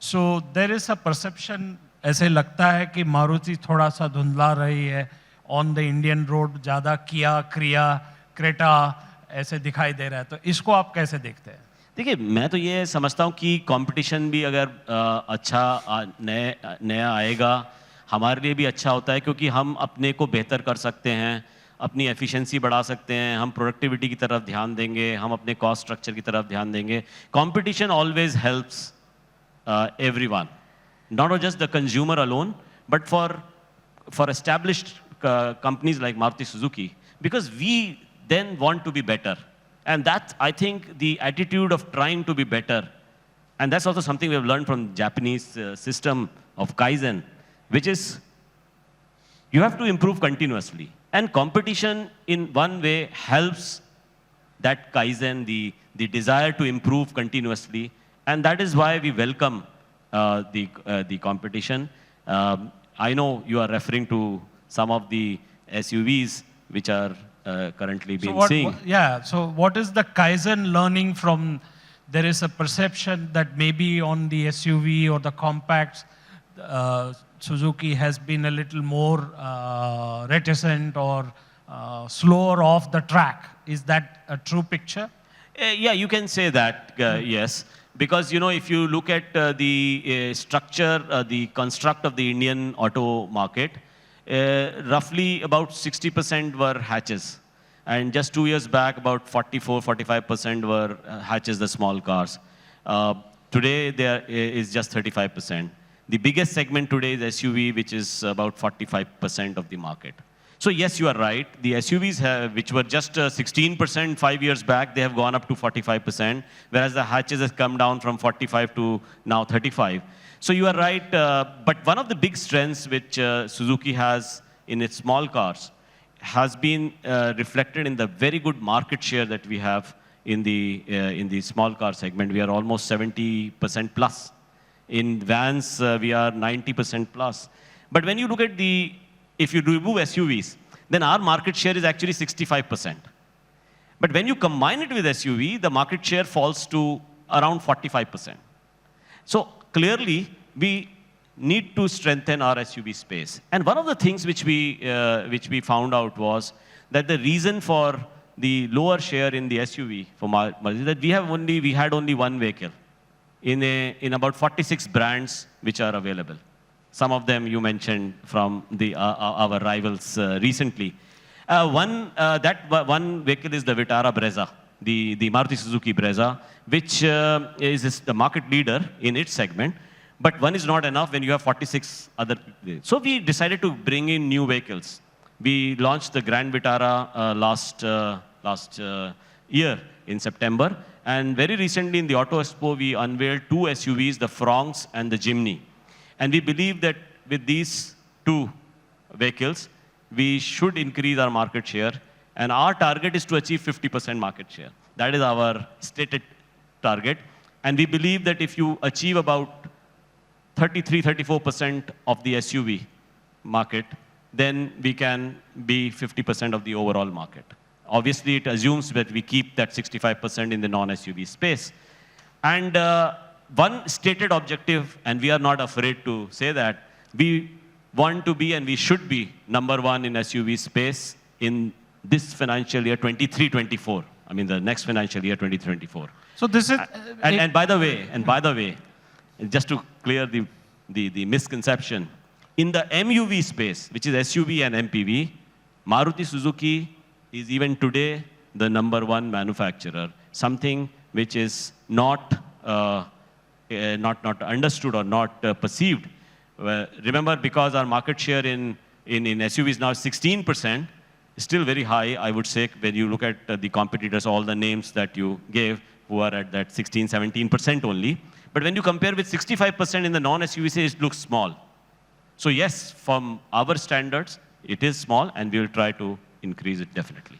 So there is a perception, ऐसे लगता है कि मारुति थोड़ा सा धुंधला रही है ऑन द इंडियन रोड, ज़्यादा किया, क्रिया, क्रेटा ऐसे दिखाई दे रहा है, तो इसको आप कैसे देखते हैं? देखिए, मैं तो ये समझता हूँ कि कंपटीशन भी अगर अच्छा नया आएगा, हमारे लिए भी अच्छा होता है, क्योंकि हम अपने को बेहतर कर सकते हैं, अपनी एफिशिएंसी बढ़ा सकते हैं, हम प्रोडक्टिविटी की तरफ ध्यान देंगे, हम अपने कॉस्ट स्ट्रक्चर की तरफ ध्यान देंगे. Competition always helps everyone, not just the consumer alone, but for established companies like Maruti Suzuki, because we then want to be better. And that's, I think, the attitude of trying to be better. And that's also something we have learned from Japanese system of Kaizen, which is you have to improve continuously. And competition in one way helps that Kaizen, the desire to improve continuously. And that is why we welcome the competition. I know you are referring to some of the SUVs which are currently being seen. So what is the Kaizen learning from? There is a perception that maybe on the SUV or the compacts, Suzuki has been a little more reticent or slower off the track. Is that a true picture? Yeah, you can say that, yes. Because, you know, if you look at the structure, the construct of the Indian auto market, roughly about 60% were hatches. And just 2 years back, about 44-45% were hatches, the small cars. Today, there is just 35%. The biggest segment today is SUV, which is about 45% of the market. So yes, you are right. The SUVs, which were just 16% 5 years back, they have gone up to 45%, whereas the hatches has come down from 45 to now 35. So you are right. But one of the big strengths which Suzuki has in its small cars has been reflected in the very good market share that we have in the small car segment. We are almost 70% plus. In vans, we are 90% plus. But when you look at if you remove SUVs, then our market share is actually 65%. But when you combine it with SUV, the market share falls to around 45%. So clearly, we need to strengthen our SUV space. And one of the things which we found out was that the reason for the lower share in the SUV for Maruti is that we had only one vehicle in about 46 brands which are available. Some of them you mentioned from our rivals recently. One vehicle is the Vitara Brezza, the Maruti Suzuki Brezza, which is the market leader in its segment. But one is not enough when you have 46 other. So we decided to bring in new vehicles. We launched the Grand Vitara last year in September. And very recently in the Auto Expo, we unveiled 2 SUVs, the Fronx and the Jimny. And we believe that with these 2 vehicles, we should increase our market share. And our target is to achieve 50% market share. That is our stated target. And we believe that if you achieve about 33-34% of the SUV market, then we can be 50% of the overall market. Obviously, it assumes that we keep that 65% in the non-SUV space. And one stated objective, and we are not afraid to say that, we want to be and we should be #1 in SUV space in this financial year 23-24. I mean, the next financial year 2024. So this is... And by the way, just to clear the misconception, in the MUV space, which is SUV and MPV, Maruti Suzuki is even today the #1 manufacturer, something which is not understood or not perceived. Remember, because our market share in SUV is now 16%, still very high, I would say, when you look at the competitors, all the names that you gave, who are at that 16-17% only. But when you compare with 65% in the non-SUV, it looks small. So yes, from our standards, it is small, and we will try to increase it definitely.